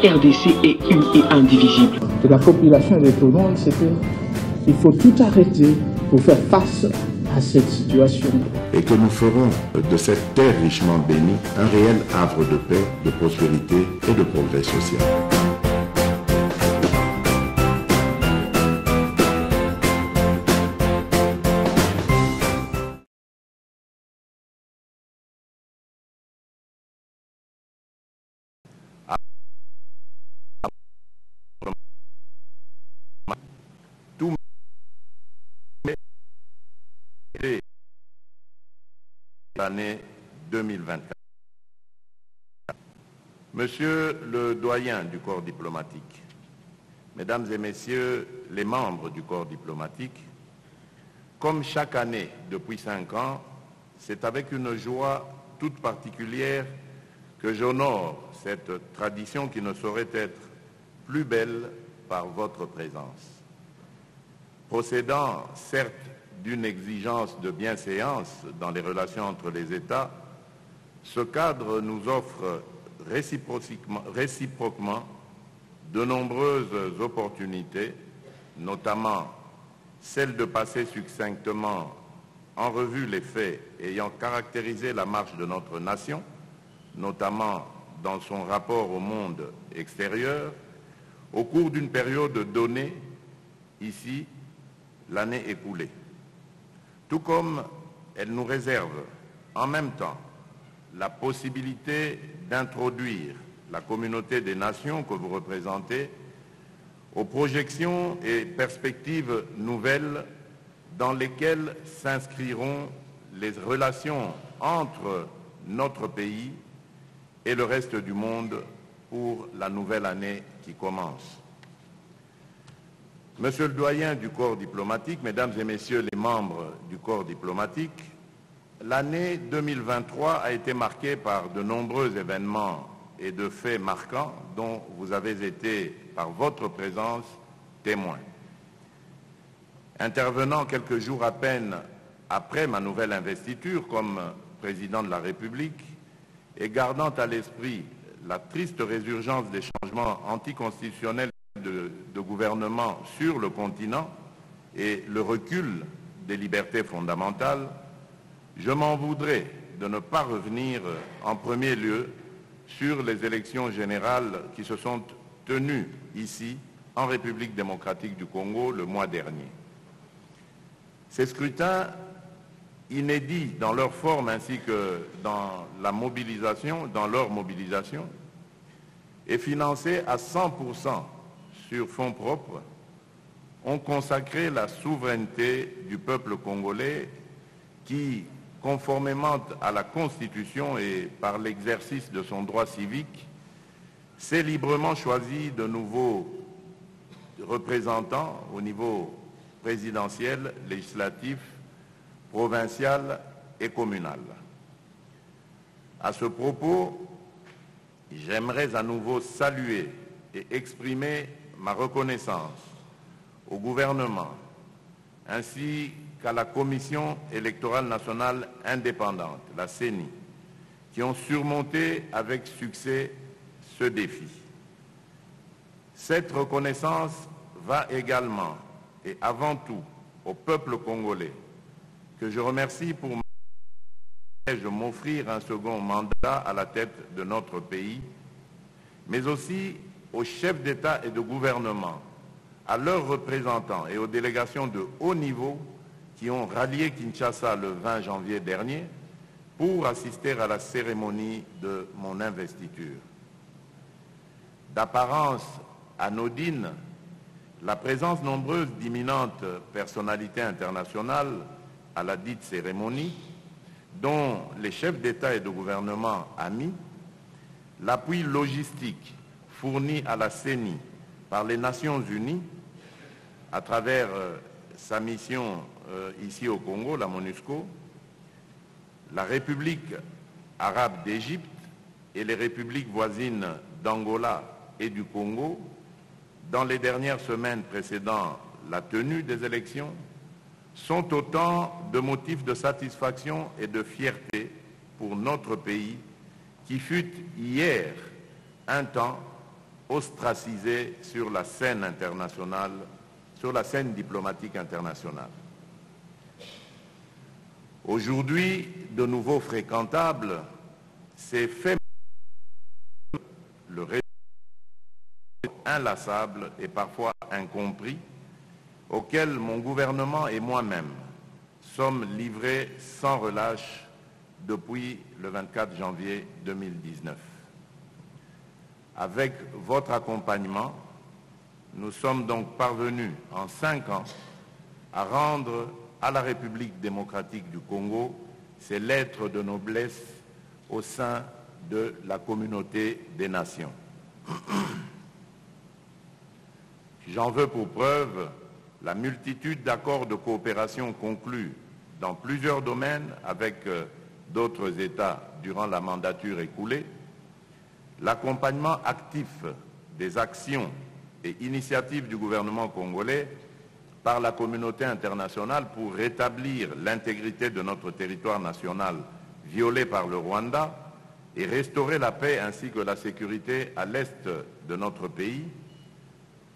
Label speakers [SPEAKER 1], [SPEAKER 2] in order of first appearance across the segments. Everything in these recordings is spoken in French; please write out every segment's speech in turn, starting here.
[SPEAKER 1] RDC est une et indivisible.
[SPEAKER 2] De la population et de tout le monde, c'est qu'il faut tout arrêter pour faire face à cette situation.
[SPEAKER 3] Et que nous ferons de cette terre richement bénie un réel havre de paix, de prospérité et de progrès social. L'année 2024. Monsieur le doyen du corps diplomatique, mesdames et messieurs les membres du corps diplomatique, comme chaque année depuis 5 ans, c'est avec une joie toute particulière que j'honore cette tradition qui ne saurait être plus belle par votre présence. Procédant certes d'une exigence de bienséance dans les relations entre les États, ce cadre nous offre réciproquement de nombreuses opportunités, notamment celle de passer succinctement en revue les faits ayant caractérisé la marche de notre nation, notamment dans son rapport au monde extérieur, au cours d'une période donnée, ici, l'année écoulée. Tout comme elle nous réserve en même temps la possibilité d'introduire la communauté des nations que vous représentez aux projections et perspectives nouvelles dans lesquelles s'inscriront les relations entre notre pays et le reste du monde pour la nouvelle année qui commence. Monsieur le doyen du corps diplomatique, mesdames et messieurs les membres du corps diplomatique, l'année 2023 a été marquée par de nombreux événements et de faits marquants dont vous avez été, par votre présence, témoins. Intervenant quelques jours à peine après ma nouvelle investiture comme président de la République et gardant à l'esprit la triste résurgence des changements anticonstitutionnels de gouvernement sur le continent et le recul des libertés fondamentales, je m'en voudrais de ne pas revenir en premier lieu sur les élections générales qui se sont tenues ici, en République démocratique du Congo, le mois dernier. Ces scrutins, inédits dans leur forme ainsi que dans leur mobilisation, et financés à 100% sur fonds propres, ont consacré la souveraineté du peuple congolais qui, conformément à la Constitution et par l'exercice de son droit civique, s'est librement choisi de nouveaux représentants au niveau présidentiel, législatif, provincial et communal. À ce propos, j'aimerais à nouveau saluer et exprimer ma reconnaissance au gouvernement ainsi qu'à la Commission électorale nationale indépendante, la CENI, qui ont surmonté avec succès ce défi. Cette reconnaissance va également et avant tout au peuple congolais, que je remercie pour m'offrir un second mandat à la tête de notre pays, mais aussi aux chefs d'État et de gouvernement, à leurs représentants et aux délégations de haut niveau qui ont rallié Kinshasa le 20 janvier dernier pour assister à la cérémonie de mon investiture. D'apparence anodine, la présence nombreuse d'imminentes personnalités internationales à la dite cérémonie, dont les chefs d'État et de gouvernement amis, l'appui logistique fourni à la CENI par les Nations Unies à travers sa mission ici au Congo, la MONUSCO, la République arabe d'Égypte et les républiques voisines d'Angola et du Congo, dans les dernières semaines précédant la tenue des élections, sont autant de motifs de satisfaction et de fierté pour notre pays qui fut hier un temps ostracisés sur la scène internationale, sur la scène diplomatique internationale. Aujourd'hui, de nouveau fréquentables, ces faits, le réseau inlassable et parfois incompris, auquel mon gouvernement et moi-même sommes livrés sans relâche depuis le 24 janvier 2019. Avec votre accompagnement, nous sommes donc parvenus en 5 ans à rendre à la République démocratique du Congo ses lettres de noblesse au sein de la communauté des nations. J'en veux pour preuve la multitude d'accords de coopération conclus dans plusieurs domaines avec d'autres États durant la mandature écoulée, l'accompagnement actif des actions et initiatives du gouvernement congolais par la communauté internationale pour rétablir l'intégrité de notre territoire national violé par le Rwanda et restaurer la paix ainsi que la sécurité à l'est de notre pays,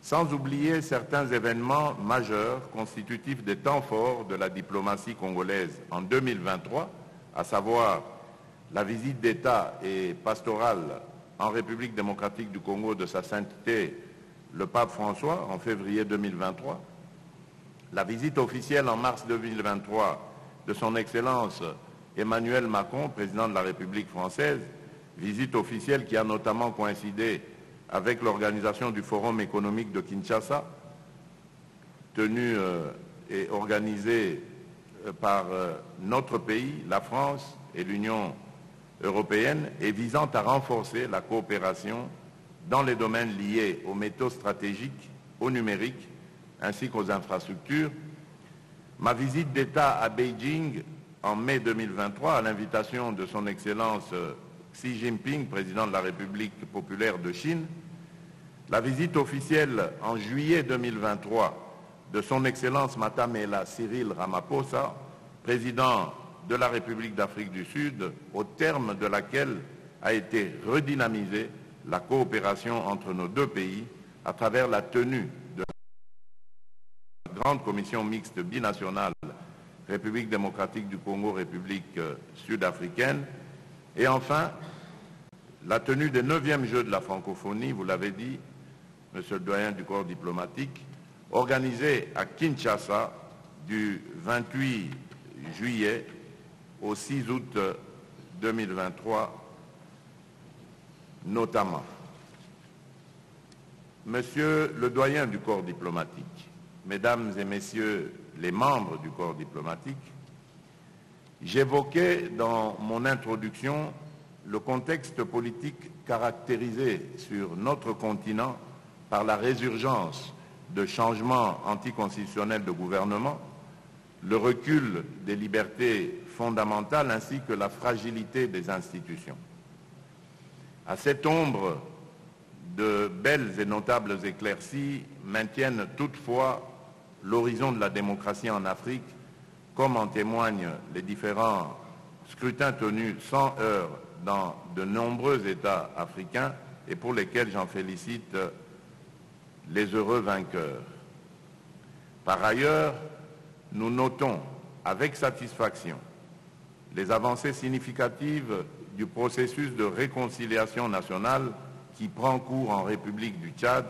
[SPEAKER 3] sans oublier certains événements majeurs constitutifs des temps forts de la diplomatie congolaise en 2023, à savoir la visite d'État et pastorale en République démocratique du Congo de sa sainteté le pape François en février 2023, la visite officielle en mars 2023 de son Excellence Emmanuel Macron, président de la République française, visite officielle qui a notamment coïncidé avec l'organisation du Forum économique de Kinshasa, tenu et organisé par notre pays, la France et l'Union européenne, et visant à renforcer la coopération dans les domaines liés aux métaux stratégiques, au numérique, ainsi qu'aux infrastructures. Ma visite d'État à Beijing en mai 2023, à l'invitation de son Excellence Xi Jinping, président de la République populaire de Chine, la visite officielle en juillet 2023 de son Excellence Matamela Cyril Ramaphosa, président de la République d'Afrique du Sud, au terme de laquelle a été redynamisée la coopération entre nos deux pays à travers la tenue de la grande commission mixte binationale République démocratique du Congo, République sud-africaine, et enfin la tenue des 9e Jeux de la francophonie, vous l'avez dit, monsieur le doyen du corps diplomatique, organisés à Kinshasa du 28 juillet au 6 août 2023 notamment. Monsieur le doyen du corps diplomatique, mesdames et messieurs les membres du corps diplomatique, j'évoquais dans mon introduction le contexte politique caractérisé sur notre continent par la résurgence de changements anticonstitutionnels de gouvernement, le recul des libertés fondamentales ainsi que la fragilité des institutions. À cette ombre, de belles et notables éclaircies maintiennent toutefois l'horizon de la démocratie en Afrique, comme en témoignent les différents scrutins tenus sans heurts dans de nombreux États africains et pour lesquels j'en félicite les heureux vainqueurs. Par ailleurs, nous notons avec satisfaction les avancées significatives du processus de réconciliation nationale qui prend cours en République du Tchad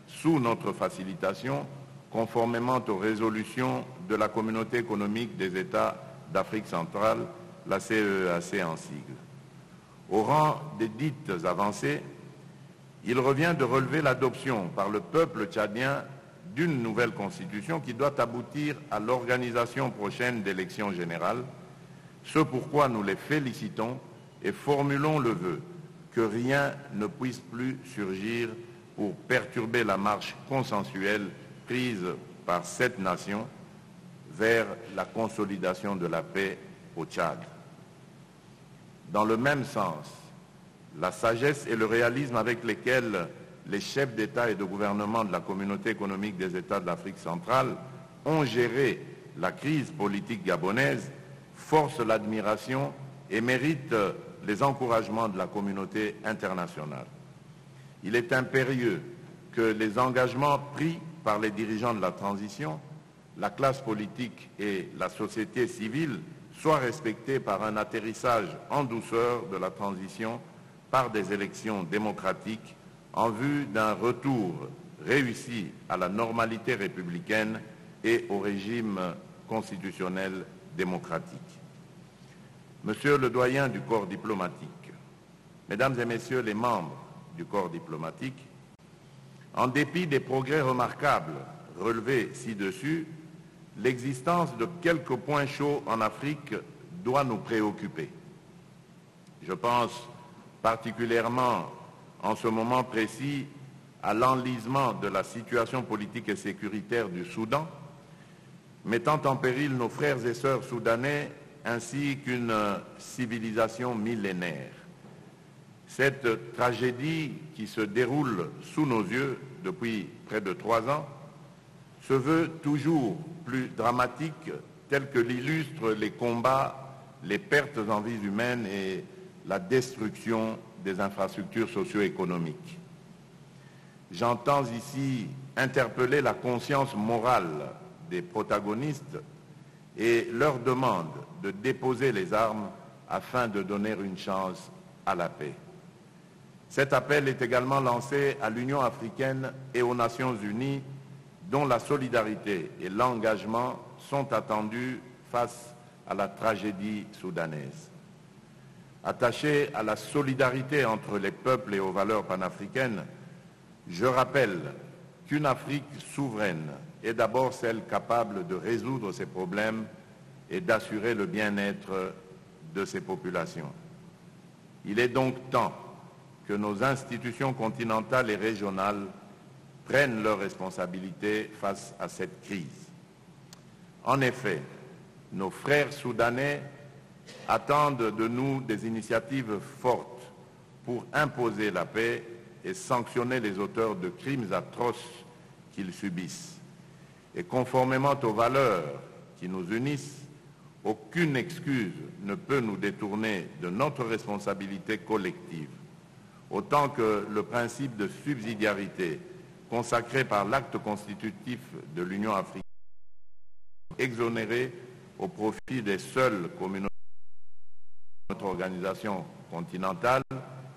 [SPEAKER 3] sous notre facilitation, conformément aux résolutions de la Communauté économique des États d'Afrique centrale, la CEEAC en sigle. Au rang des dites avancées, il revient de relever l'adoption par le peuple tchadien d'une nouvelle constitution qui doit aboutir à l'organisation prochaine d'élections générales, ce pourquoi nous les félicitons et formulons le vœu que rien ne puisse plus surgir pour perturber la marche consensuelle prise par cette nation vers la consolidation de la paix au Tchad. Dans le même sens, la sagesse et le réalisme avec lesquels les chefs d'État et de gouvernement de la Communauté économique des États de l'Afrique centrale ont géré la crise politique gabonaise forcent l'admiration et méritent les encouragements de la communauté internationale. il est impérieux que les engagements pris par les dirigeants de la transition, la classe politique et la société civile soient respectés par un atterrissage en douceur de la transition par des élections démocratiques en vue d'un retour réussi à la normalité républicaine et au régime constitutionnel démocratique. Monsieur le doyen du corps diplomatique, Mesdames et Messieurs les membres du corps diplomatique, en dépit des progrès remarquables relevés ci-dessus, l'existence de quelques points chauds en Afrique doit nous préoccuper. Je pense particulièrement en ce moment précis à l'enlisement de la situation politique et sécuritaire du Soudan, mettant en péril nos frères et sœurs soudanais ainsi qu'une civilisation millénaire. Cette tragédie qui se déroule sous nos yeux depuis près de 3 ans se veut toujours plus dramatique, tel que l'illustrent les combats, les pertes en vies humaines et la destruction des infrastructures socio-économiques. J'entends ici interpeller la conscience morale des protagonistes et leur demande de déposer les armes afin de donner une chance à la paix. Cet appel est également lancé à l'Union africaine et aux Nations unies, dont la solidarité et l'engagement sont attendus face à la tragédie soudanaise. Attaché à la solidarité entre les peuples et aux valeurs panafricaines, je rappelle qu'une Afrique souveraine est d'abord celle capable de résoudre ses problèmes et d'assurer le bien-être de ses populations. Il est donc temps que nos institutions continentales et régionales prennent leurs responsabilités face à cette crise. En effet, nos frères soudanais attendent de nous des initiatives fortes pour imposer la paix et sanctionner les auteurs de crimes atroces qu'ils subissent. Et conformément aux valeurs qui nous unissent, aucune excuse ne peut nous détourner de notre responsabilité collective, autant que le principe de subsidiarité consacré par l'acte constitutif de l'Union africaine, exonéré au profit des seules communautés de notre organisation continentale,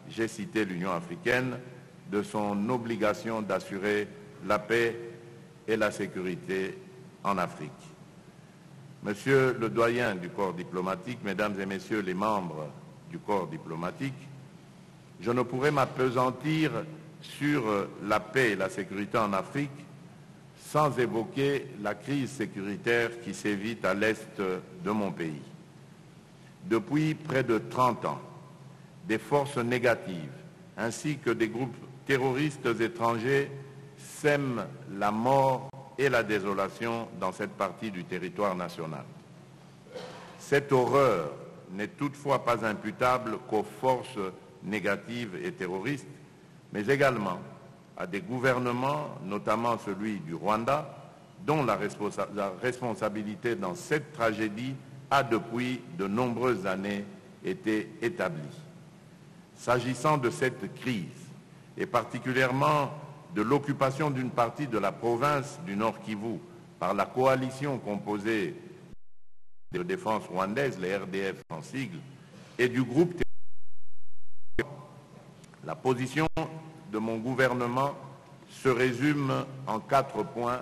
[SPEAKER 3] j'ai cité l'Union africaine, de son obligation d'assurer la paix et la sécurité en Afrique. Monsieur le doyen du corps diplomatique, Mesdames et Messieurs les membres du corps diplomatique, je ne pourrais m'appesantir sur la paix et la sécurité en Afrique sans évoquer la crise sécuritaire qui sévit à l'est de mon pays. Depuis près de 30 ans, des forces négatives ainsi que des groupes terroristes étrangers sèment la mort et la désolation dans cette partie du territoire national. Cette horreur n'est toutefois pas imputable qu'aux forces négatives et terroristes, mais également à des gouvernements, notamment celui du Rwanda, dont la responsabilité dans cette tragédie a depuis de nombreuses années été établie. S'agissant de cette crise, et particulièrement de l'occupation d'une partie de la province du Nord Kivu par la coalition composée de défense rwandaise, les RDF en sigle, et du groupe terroriste, la position de mon gouvernement se résume en 4 points,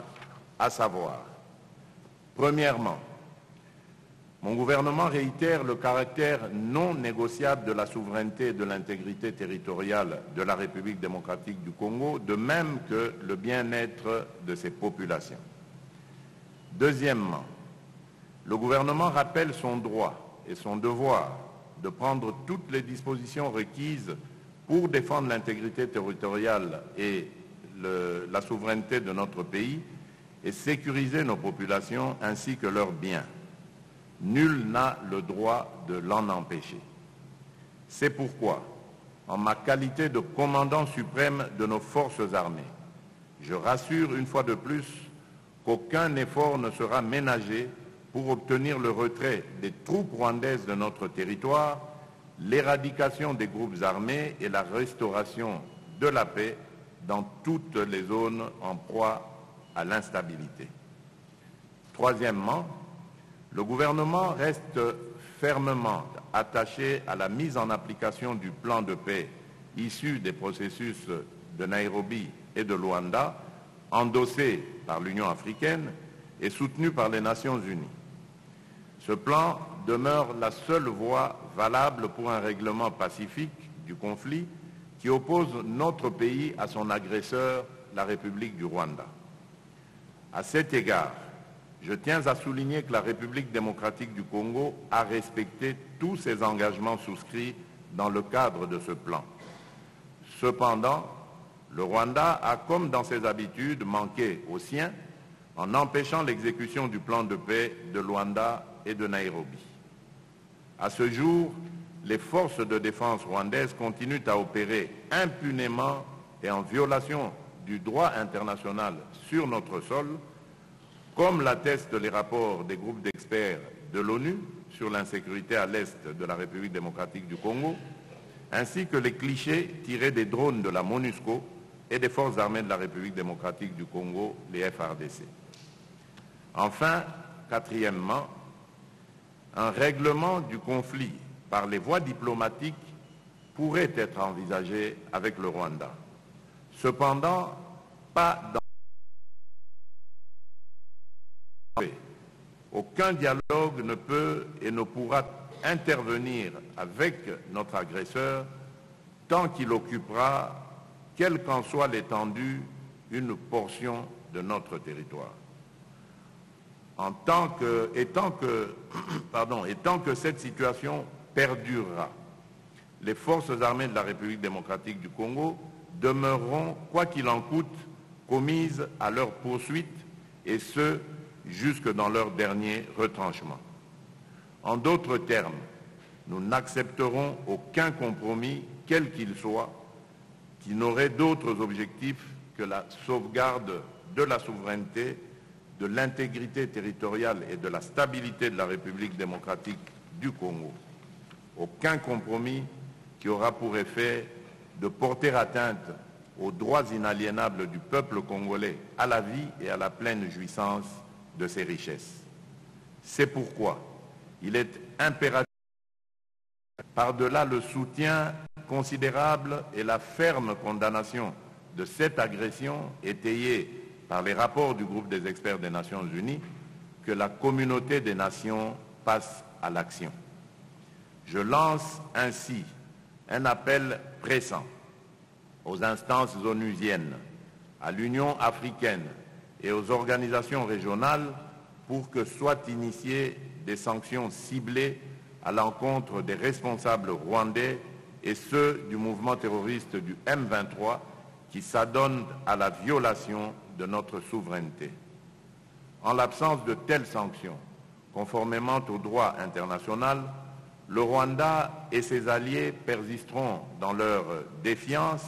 [SPEAKER 3] à savoir: premièrement, mon gouvernement réitère le caractère non négociable de la souveraineté et de l'intégrité territoriale de la République démocratique du Congo, de même que le bien-être de ses populations. Deuxièmement, le gouvernement rappelle son droit et son devoir de prendre toutes les dispositions requises pour défendre l'intégrité territoriale et la souveraineté de notre pays et sécuriser nos populations ainsi que leurs biens. Nul n'a le droit de l'en empêcher. C'est pourquoi, en ma qualité de commandant suprême de nos forces armées, je rassure une fois de plus qu'aucun effort ne sera ménagé pour obtenir le retrait des troupes rwandaises de notre territoire, l'éradication des groupes armés et la restauration de la paix dans toutes les zones en proie à l'instabilité. Troisièmement, le gouvernement reste fermement attaché à la mise en application du plan de paix issu des processus de Nairobi et de Luanda, endossé par l'Union africaine et soutenu par les Nations unies. Ce plan demeure la seule voie valable pour un règlement pacifique du conflit qui oppose notre pays à son agresseur, la République du Rwanda. À cet égard, je tiens à souligner que la République démocratique du Congo a respecté tous ses engagements souscrits dans le cadre de ce plan. Cependant, le Rwanda a, comme dans ses habitudes, manqué aux siens en empêchant l'exécution du plan de paix de Luanda et de Nairobi. À ce jour, les forces de défense rwandaises continuent à opérer impunément et en violation du droit international sur notre sol, comme l'attestent les rapports des groupes d'experts de l'ONU sur l'insécurité à l'est de la République démocratique du Congo, ainsi que les clichés tirés des drones de la MONUSCO et des forces armées de la République démocratique du Congo, les FARDC. Enfin, quatrièmement, un règlement du conflit par les voies diplomatiques pourrait être envisagé avec le Rwanda. Cependant, pas dans... Aucun dialogue ne peut et ne pourra intervenir avec notre agresseur tant qu'il occupera, quelle qu'en soit l'étendue, une portion de notre territoire. Et tant que cette situation perdurera, les forces armées de la République démocratique du Congo demeureront, quoi qu'il en coûte, commises à leur poursuite, et ce, jusque dans leur dernier retranchement. En d'autres termes, nous n'accepterons aucun compromis, quel qu'il soit, qui n'aurait d'autres objectifs que la sauvegarde de la souveraineté, de l'intégrité territoriale et de la stabilité de la République démocratique du Congo. Aucun compromis qui aura pour effet de porter atteinte aux droits inaliénables du peuple congolais à la vie et à la pleine jouissance de ses richesses. C'est pourquoi il est impératif, par-delà le soutien considérable et la ferme condamnation de cette agression étayée par les rapports du groupe des experts des Nations Unies, que la communauté des nations passe à l'action. Je lance ainsi un appel pressant aux instances onusiennes, à l'Union africaine et aux organisations régionales pour que soient initiées des sanctions ciblées à l'encontre des responsables rwandais et ceux du mouvement terroriste du M23 qui s'adonnent à la violation de notre souveraineté. En l'absence de telles sanctions, conformément au droit international, le Rwanda et ses alliés persisteront dans leur défiance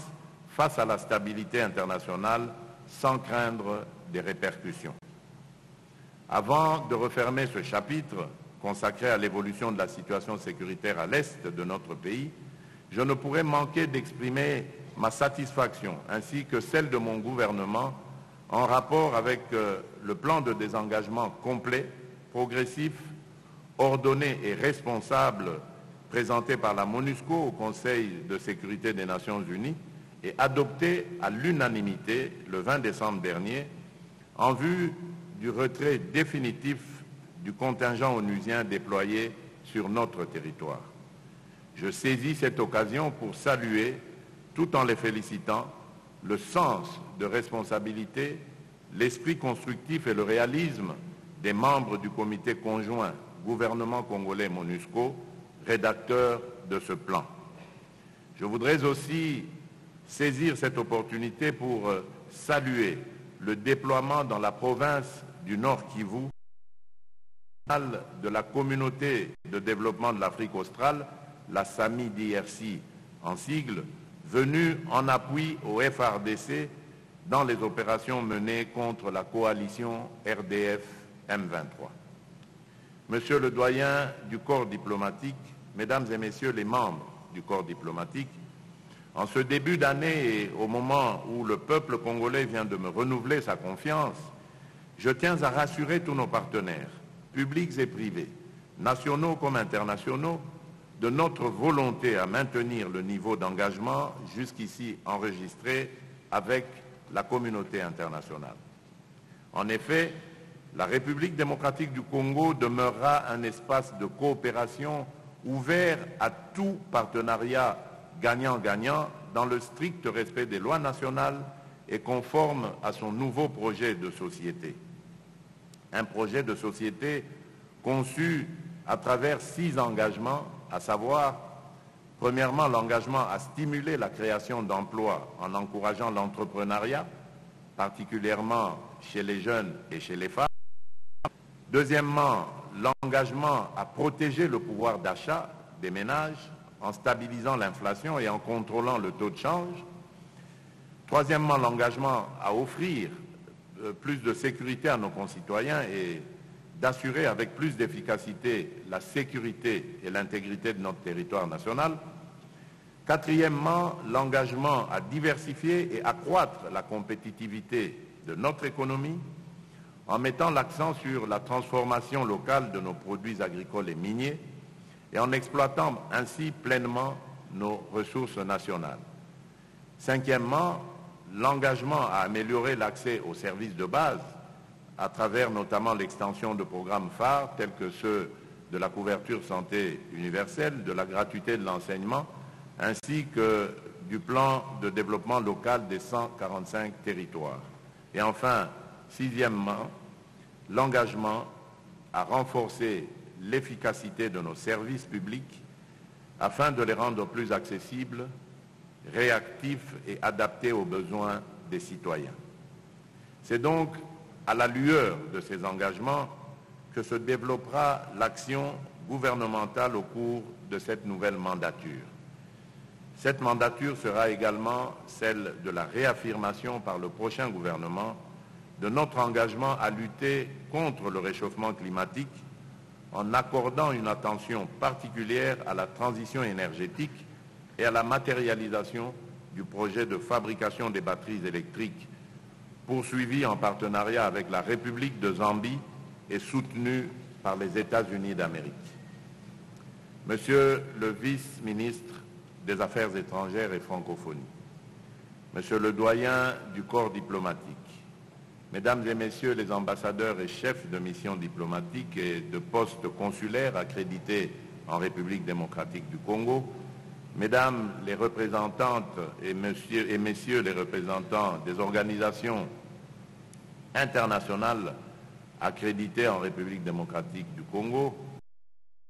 [SPEAKER 3] face à la stabilité internationale sans craindre des répercussions. Avant de refermer ce chapitre consacré à l'évolution de la situation sécuritaire à l'est de notre pays, je ne pourrais manquer d'exprimer ma satisfaction ainsi que celle de mon gouvernement en rapport avec le plan de désengagement complet, progressif, ordonné et responsable présenté par la MONUSCO au Conseil de sécurité des Nations Unies et adopté à l'unanimité le 20 décembre dernier en vue du retrait définitif du contingent onusien déployé sur notre territoire. Je saisis cette occasion pour saluer, tout en les félicitant, le sens de responsabilité, l'esprit constructif et le réalisme des membres du comité conjoint gouvernement congolais MONUSCO, rédacteur de ce plan. Je voudrais aussi saisir cette opportunité pour saluer le déploiement dans la province du Nord Kivu de la communauté de développement de l'Afrique australe, la SAMI-DRC en sigle, venue en appui au FARDC dans les opérations menées contre la coalition RDF-M23. Monsieur le doyen du corps diplomatique, Mesdames et Messieurs les membres du corps diplomatique, En ce début d'année et au moment où le peuple congolais vient de me renouveler sa confiance, je tiens à rassurer tous nos partenaires, publics et privés, nationaux comme internationaux, de notre volonté à maintenir le niveau d'engagement jusqu'ici enregistré avec la communauté internationale. En effet, la République démocratique du Congo demeurera un espace de coopération ouvert à tout partenariat gagnant-gagnant dans le strict respect des lois nationales et conforme à son nouveau projet de société. Un projet de société conçu à travers 6 engagements, à savoir, premièrement, l'engagement à stimuler la création d'emplois en encourageant l'entrepreneuriat, particulièrement chez les jeunes et chez les femmes. Deuxièmement, l'engagement à protéger le pouvoir d'achat des ménages en stabilisant l'inflation et en contrôlant le taux de change. Troisièmement, l'engagement à offrir plus de sécurité à nos concitoyens et d'assurer avec plus d'efficacité la sécurité et l'intégrité de notre territoire national. Quatrièmement, l'engagement à diversifier et accroître la compétitivité de notre économie en mettant l'accent sur la transformation locale de nos produits agricoles et miniers et en exploitant ainsi pleinement nos ressources nationales. Cinquièmement, l'engagement à améliorer l'accès aux services de base à travers notamment l'extension de programmes phares tels que ceux de la couverture santé universelle, de la gratuité de l'enseignement, ainsi que du plan de développement local des 145 territoires. Et enfin, sixièmement, l'engagement à renforcer l'efficacité de nos services publics afin de les rendre plus accessibles, réactifs et adaptés aux besoins des citoyens. C'est donc à la lueur de ces engagements que se développera l'action gouvernementale au cours de cette nouvelle mandature. Cette mandature sera également celle de la réaffirmation par le prochain gouvernement de notre engagement à lutter contre le réchauffement climatique en accordant une attention particulière à la transition énergétique et à la matérialisation du projet de fabrication des batteries électriques poursuivi en partenariat avec la République de Zambie et soutenu par les États-Unis d'Amérique. Monsieur le vice-ministre des Affaires étrangères et francophonie, Monsieur le doyen du corps diplomatique, Mesdames et Messieurs les ambassadeurs et chefs de mission diplomatique et de postes consulaires accrédités en République démocratique du Congo, Mesdames les représentantes et Messieurs les représentants des organisations internationales accréditées en République démocratique du Congo,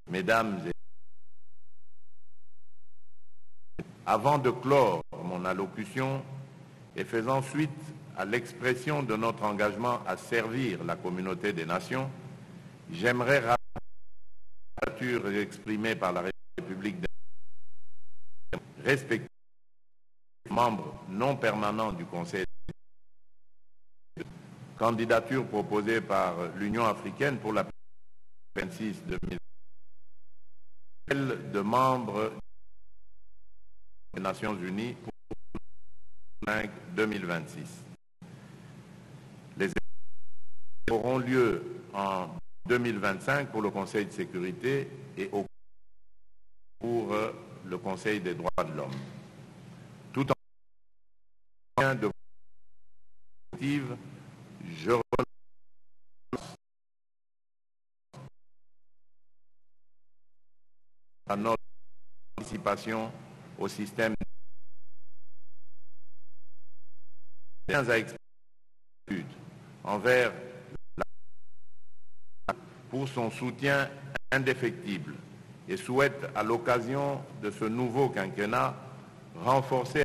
[SPEAKER 3] Mesdames et avant de clore mon allocution et faisant suite à l'expression de notre engagement à servir la communauté des nations, j'aimerais rappeler la candidature exprimée par la République respective membres non permanents du Conseil, candidature proposée par l'Union africaine pour la 26-2020, de membres des Nations Unies pour 2026. Les élections auront lieu en 2025 pour le Conseil de sécurité et pour le Conseil des droits de l'homme. Tout en de je relance à notre participation au système à envers pour son soutien indéfectible et souhaite à l'occasion de ce nouveau quinquennat renforcer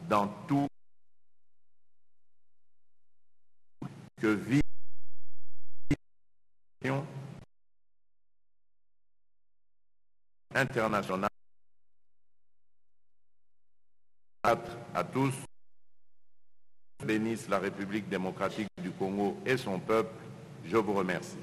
[SPEAKER 3] dans tout que vit internationale à tous, bénisse la République démocratique du Congo et son peuple. Je vous remercie.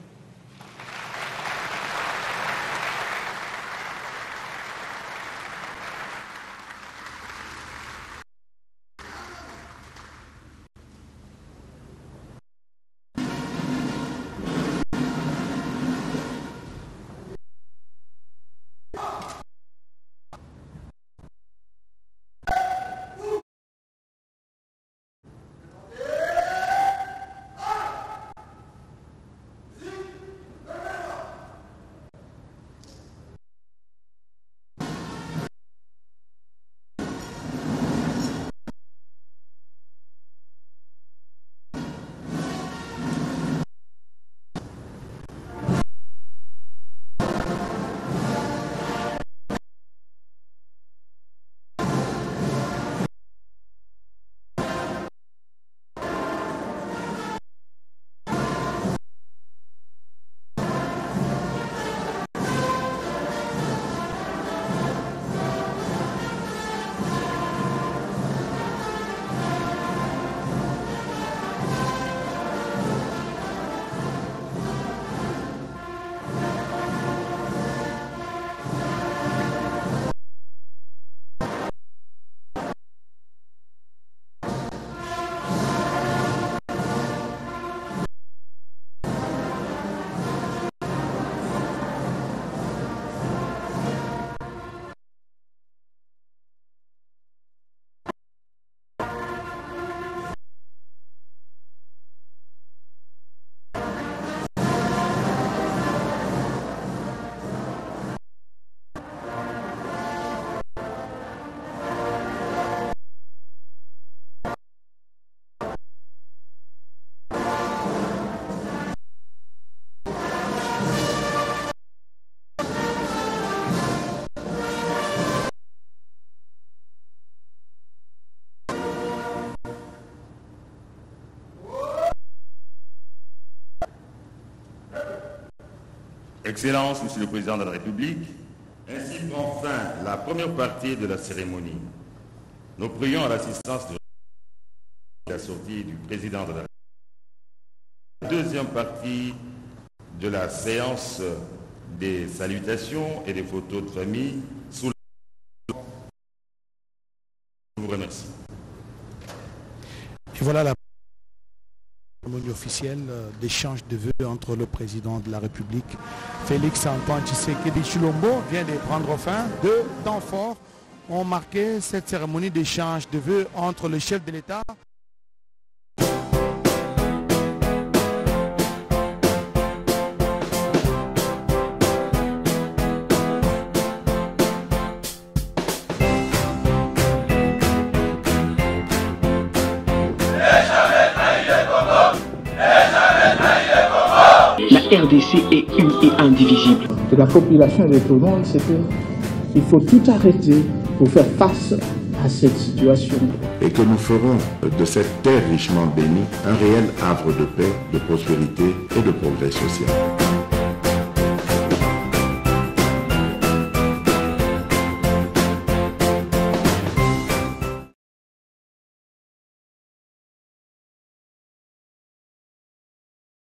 [SPEAKER 4] Excellences, Monsieur le Président de la République, ainsi prend fin la première partie de la cérémonie. Nous prions à l'assistance de la sortie du Président de la République. La deuxième partie de la séance des salutations et des photos de famille sous la... Je vous remercie.
[SPEAKER 5] Et voilà la cérémonie officielle d'échange de vœux entre le président de la République, Félix Antoine Tshisekedi Tshilombo, vient de prendre fin. Deux temps forts ont marqué cette cérémonie d'échange de vœux entre le chef de l'État.
[SPEAKER 1] La RDC est une et indivisible.
[SPEAKER 2] De la population et de tout le monde, c'est qu'il faut tout arrêter pour faire face à cette situation.
[SPEAKER 6] Et que nous ferons de cette terre richement bénie un réel havre de paix, de prospérité et de progrès social.